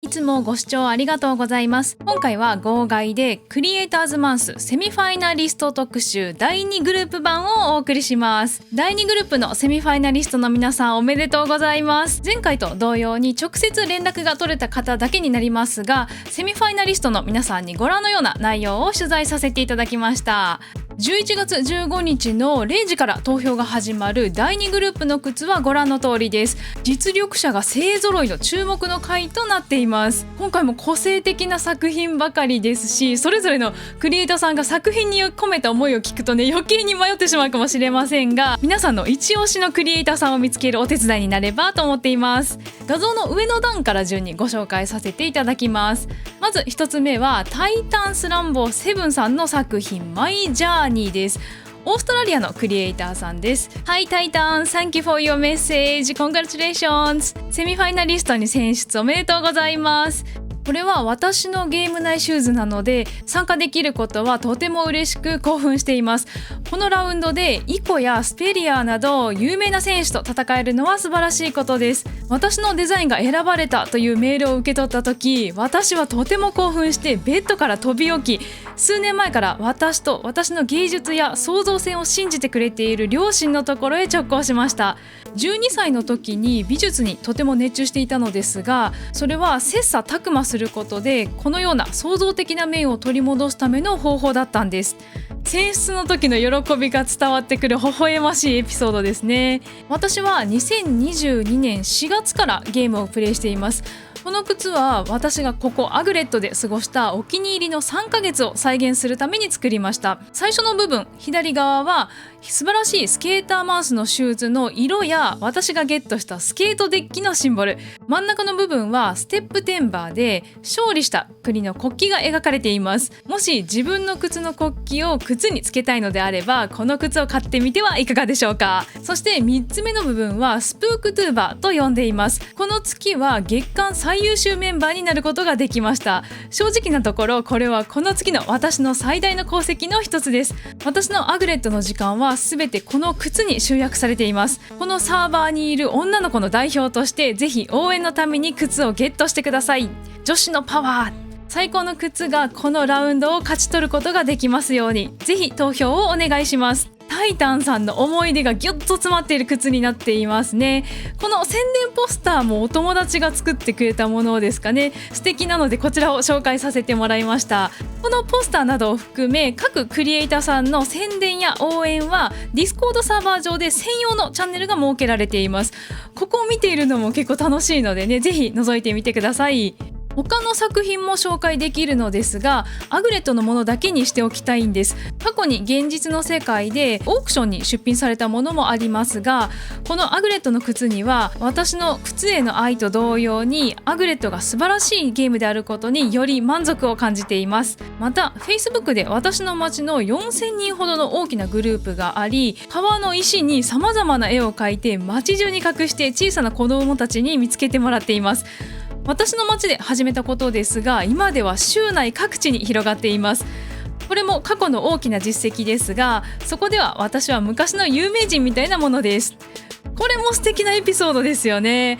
いつもご視聴ありがとうございます。今回は号外でクリエイターズマンスセミファイナリスト特集第2グループ版をお送りします。第2グループのセミファイナリストの皆さんおめでとうございます。前回と同様に直接連絡が取れた方だけになりますが、セミファイナリストの皆さんにご覧のような内容を取材させていただきました。11月15日の0時から投票が始まる第2グループの靴はご覧の通りです。実力者が勢ぞろいの注目の回となっています。今回も個性的な作品ばかりですし、それぞれのクリエイターさんが作品に込めた思いを聞くとね、余計に迷ってしまうかもしれませんが、皆さんの一押しのクリエイターさんを見つけるお手伝いになればと思っています。画像の上の段から順にご紹介させていただきます。まず一つ目はタイタンスランボ7さんの作品マイジャーニーです。オーストラリアのクリエイターさんです。Hi Titan, thank you for your message. Congratulations. セミファイナリストに選出おめでとうございます。これは私のゲーム内シューズなので参加できることはとても嬉しく興奮しています。このラウンドでイコやスペリアなど有名な選手と戦えるのは素晴らしいことです。私のデザインが選ばれたというメールを受け取った時、私はとても興奮してベッドから飛び起き、数年前から私と私の芸術や創造性を信じてくれている両親のところへ直行しました。12歳の時に美術にとても熱中していたのですが、それは切磋琢磨することでこのような創造的な面を取り戻すための方法だったんです。選出の時の喜びが伝わってくる微笑ましいエピソードですね。私は2022年4月からゲームをプレイしています。この靴は私がここアグレットで過ごしたお気に入りの3ヶ月を再現するために作りました。最初の部分左側は素晴らしいスケーターマウスのシューズの色や私がゲットしたスケートデッキのシンボル、真ん中の部分はステップテンバーで勝利した国の国旗が描かれています。もし自分の靴の国旗を靴につけたいのであればこの靴を買ってみてはいかがでしょうか。そして3つ目の部分はスプークトゥーバーと呼んでいます。この月は月間最優秀メンバーになることができました。正直なところこれはこの月の私の最大の功績の一つです。私のアグレットの時間は全てこの靴に集約されています。このサーバーにいる女の子の代表としてぜひ応援のために靴をゲットしてください。女子のパワー、最高の靴がこのラウンドを勝ち取ることができますように、ぜひ投票をお願いします。タイタンさんの思い出がギュッと詰まっている靴になっていますね。この宣伝ポスターもお友達が作ってくれたものですかね。素敵なのでこちらを紹介させてもらいました。このポスターなどを含め各クリエイターさんの宣伝や応援はディスコードサーバー上で専用のチャンネルが設けられています。ここを見ているのも結構楽しいのでね、ぜひ覗いてみてください。他の作品も紹介できるのですが、アグレットのものだけにしておきたいんです。過去に現実の世界でオークションに出品されたものもありますが、このアグレットの靴には私の靴への愛と同様にアグレットが素晴らしいゲームであることにより満足を感じています。また Facebook で私の街の4000人ほどの大きなグループがあり、川の石に様々な絵を描いて街中に隠して小さな子どもたちに見つけてもらっています。私の町で始めたことですが、今では州内各地に広がっています。これも過去の大きな実績ですが、そこでは私は昔の有名人みたいなものです。これも素敵なエピソードですよね。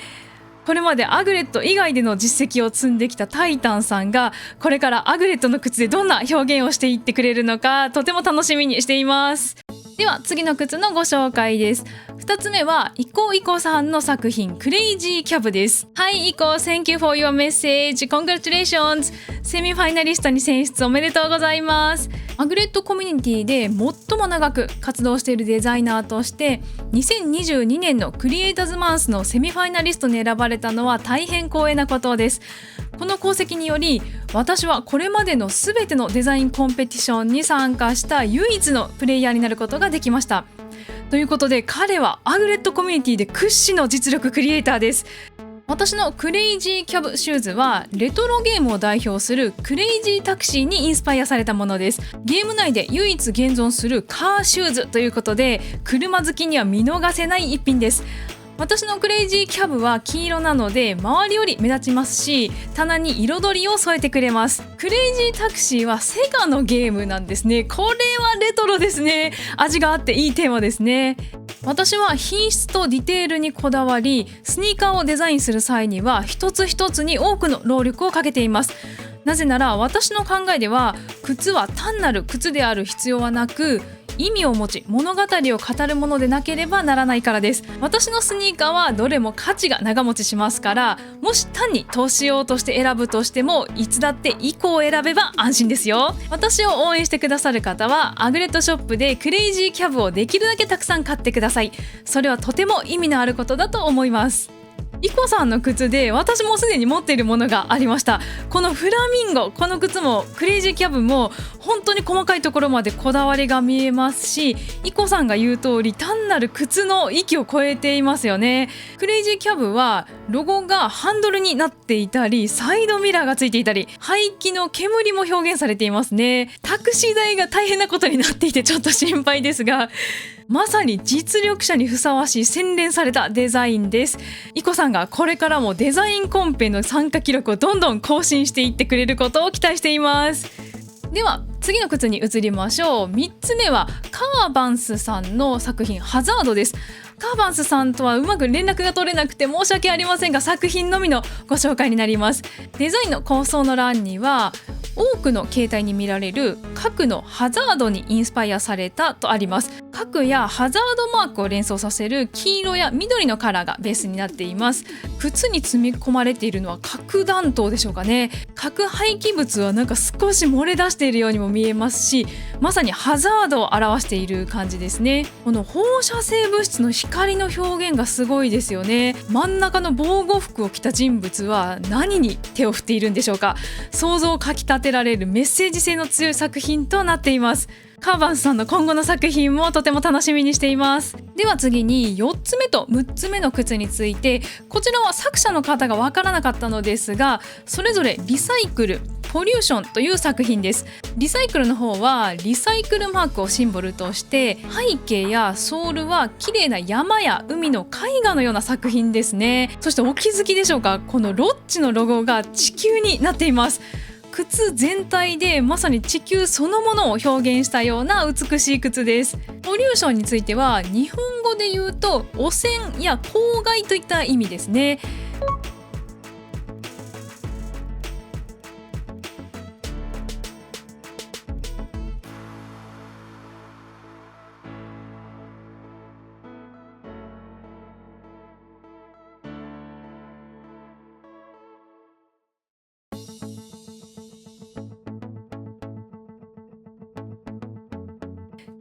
これまでアグレット以外での実績を積んできたタイタンさんがこれからアグレットの靴でどんな表現をしていってくれるのかとても楽しみにしています。では次の靴のご紹介です。2つ目はイコイコさんの作品クレイジーキャブです。はい、イコ Thank you for your message. Congratulations. セミファイナリストに選出おめでとうございます。アグレットコミュニティで最も長く活動しているデザイナーとして2022年のクリエイターズマンスのセミファイナリストに選ばれたのは大変光栄なことです。この功績により私はこれまでの全てのデザインコンペティションに参加した唯一のプレイヤーになることができました。ということで彼はアグレットコミュニティで屈指の実力クリエイターです。私のクレイジーキャブシューズはレトロゲームを代表するクレイジータクシーにインスパイアされたものです。ゲーム内で唯一現存するカーシューズということで車好きには見逃せない一品です。私のクレイジーキャブは黄色なので周りより目立ちますし、棚に彩りを添えてくれます。クレイジータクシーはセガのゲームなんですね。これはレトロですね。味があっていいテーマですね。私は品質とディテールにこだわり、スニーカーをデザインする際には一つ一つに多くの労力をかけています。なぜなら私の考えでは、靴は単なる靴である必要はなく、意味を持ち物語を語るものでなければならないからです。私のスニーカーはどれも価値が長持ちしますから、もし単に投資用として選ぶとしても、いつだって以降を選べば安心ですよ。私を応援してくださる方はアグレットショップでクレイジーキャブをできるだけたくさん買ってください。それはとても意味のあることだと思います。イコさんの靴で私もすでに持っているものがありました。このフラミンゴ、この靴もクレイジーキャブも本当に細かいところまでこだわりが見えますし、イコさんが言う通り単なる靴の域を超えていますよね。クレイジーキャブはロゴがハンドルになっていたり、サイドミラーがついていたり、排気の煙も表現されていますね。タクシー代が大変なことになっていてちょっと心配ですが、まさに実力者にふさわしい洗練されたデザインです。イコさんがこれからもデザインコンペの参加記録をどんどん更新していってくれることを期待しています。では次の靴に移りましょう。3つ目はカーバンスさんの作品ハザードです。カーバンスさんとはうまく連絡が取れなくて申し訳ありませんが、作品のみのご紹介になります。デザインの構想の欄には、多くの携帯に見られる核のハザードにインスパイアされたとあります。核やハザードマークを連想させる黄色や緑のカラーがベースになっています。靴に積み込まれているのは核弾頭でしょうかね。核廃棄物はなんか少し漏れ出しているようにも見えますし、まさにハザードを表している感じですね。この放射性物質の光の表現がすごいですよね。真ん中の防護服を着た人物は何に手を振っているんでしょうか。想像をかきたてられるメッセージ性の強い作品となっています。カーバンスさんの今後の作品もとても楽しみにしています。では次に4つ目と6つ目の靴について、こちらは作者の方がわからなかったのですが、それぞれリサイクル、ポリューションという作品です。リサイクルの方はリサイクルマークをシンボルとして、背景やソールは綺麗な山や海の絵画のような作品ですね。そしてお気づきでしょうか、このロッチのロゴが地球になっています。靴全体でまさに地球そのものを表現したような美しい靴です。ポリューションについては日本語で言うと汚染や公害といった意味ですね。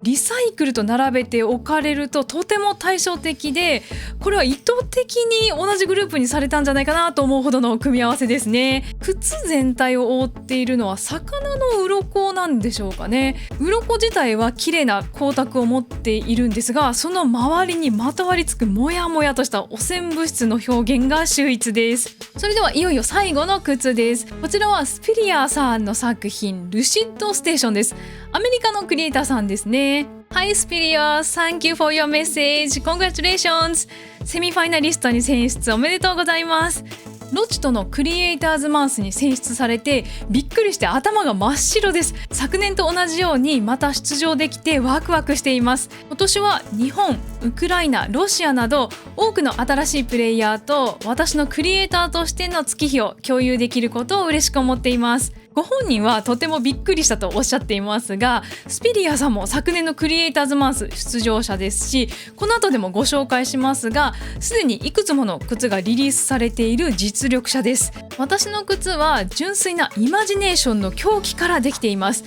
リサイクルと並べて置かれるととても対照的で、これは意図的に同じグループにされたんじゃないかなと思うほどの組み合わせですね。靴全体を覆っているのは魚の鱗なんでしょうかね。鱗自体は綺麗な光沢を持っているんですが、その周りにまとわりつくモヤモヤとした汚染物質の表現が秀逸です。それではいよいよ最後の靴です。こちらはスピリアさんの作品ルシッドステーションです。アメリカのクリエイターさんですね。Hi Spiria, thank you for your message. Congratulations. セミファイナリストに選出おめでとうございます。ロチとのクリエイターズマンスに選出されてびっくりして頭が真っ白です。昨年と同じようにまた出場できてワクワクしています。今年は日本、ウクライナ、ロシアなど多くの新しいプレイヤーと私のクリエイターとしての月日を共有できることを嬉しく思っています。ご本人はとてもびっくりしたとおっしゃっていますが、スピリアさんも昨年のクリエイターズマンス出場者ですし、この後でもご紹介しますが、すでにいくつもの靴がリリースされている実力者です。私の靴は純粋なイマジネーションの狂気からできています。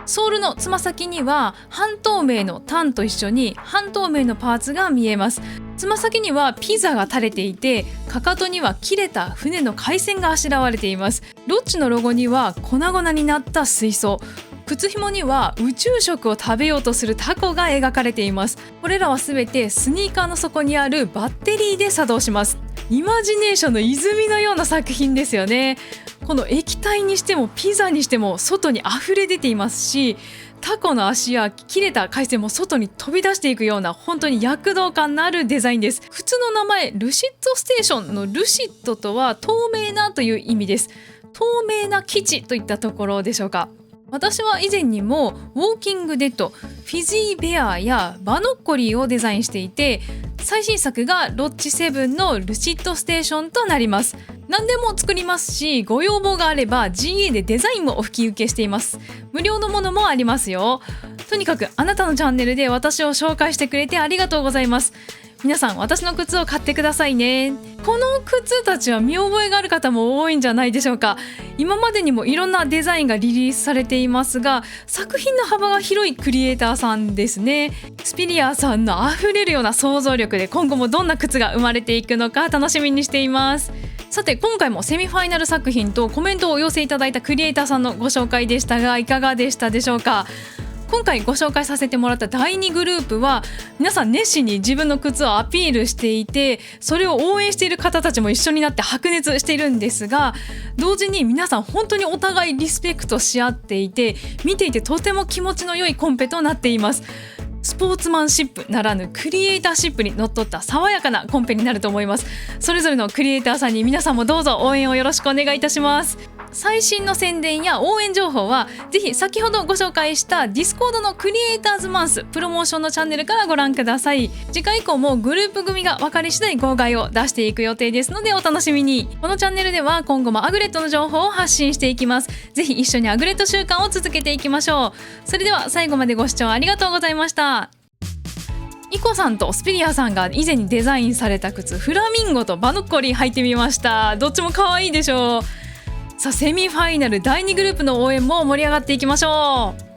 ソールのつま先には半透明のタンと一緒に半透明のパーツが見えます。つま先にはピザが垂れていて、かかとには切れた船の回線があしらわれています。ロッチのロゴには粉々になった水槽、靴紐には宇宙食を食べようとするタコが描かれています。これらはすべてスニーカーの底にあるバッテリーで作動します。イマジネーションの泉のような作品ですよね。この液体にしてもピザにしても外に溢れ出ていますし、タコの足や切れた回線も外に飛び出していくような本当に躍動感のあるデザインです。靴の名前ルシッドステーションのルシッドとは透明なという意味です。透明な基地といったところでしょうか。私は以前にもウォーキングデッド、フィジーベアやバノッコリーをデザインしていて、最新作がロッチ7のルシッドステーションとなります。何でも作りますし、ご要望があれば GA でデザインもお引き受けしています。無料のものもありますよ。とにかくあなたのチャンネルで私を紹介してくれてありがとうございます。皆さん私の靴を買ってくださいね。この靴たちは見覚えがある方も多いんじゃないでしょうか。今までにもいろんなデザインがリリースされていますが、作品の幅が広いクリエイターさんですね。スピリアさんのあふれるような想像力で今後もどんな靴が生まれていくのか楽しみにしています。さて今回もセミファイナル作品とコメントをお寄せいただいたクリエイターさんのご紹介でしたが、いかがでしたでしょうか。今回ご紹介させてもらった第2グループは皆さん熱心に自分の靴をアピールしていて、それを応援している方たちも一緒になって白熱しているんですが、同時に皆さん本当にお互いリスペクトし合っていて、見ていてとても気持ちの良いコンペとなっています。スポーツマンシップならぬクリエイターシップにのっとった爽やかなコンペになると思います。それぞれのクリエイターさんに皆さんもどうぞ応援をよろしくお願いいたします。最新の宣伝や応援情報はぜひ先ほどご紹介したディスコードのクリエイターズマンスプロモーションのチャンネルからご覧ください。次回以降もグループ組が分かり次第号外を出していく予定ですのでお楽しみに。このチャンネルでは今後もアグレットの情報を発信していきます。ぜひ一緒にアグレット習慣を続けていきましょう。それでは最後までご視聴ありがとうございました。イコさんとスピリアさんが以前にデザインされた靴、フラミンゴとバノッコリー履いてみました。どっちも可愛いでしょう。さあセミファイナル第2グループの応援も盛り上がっていきましょう。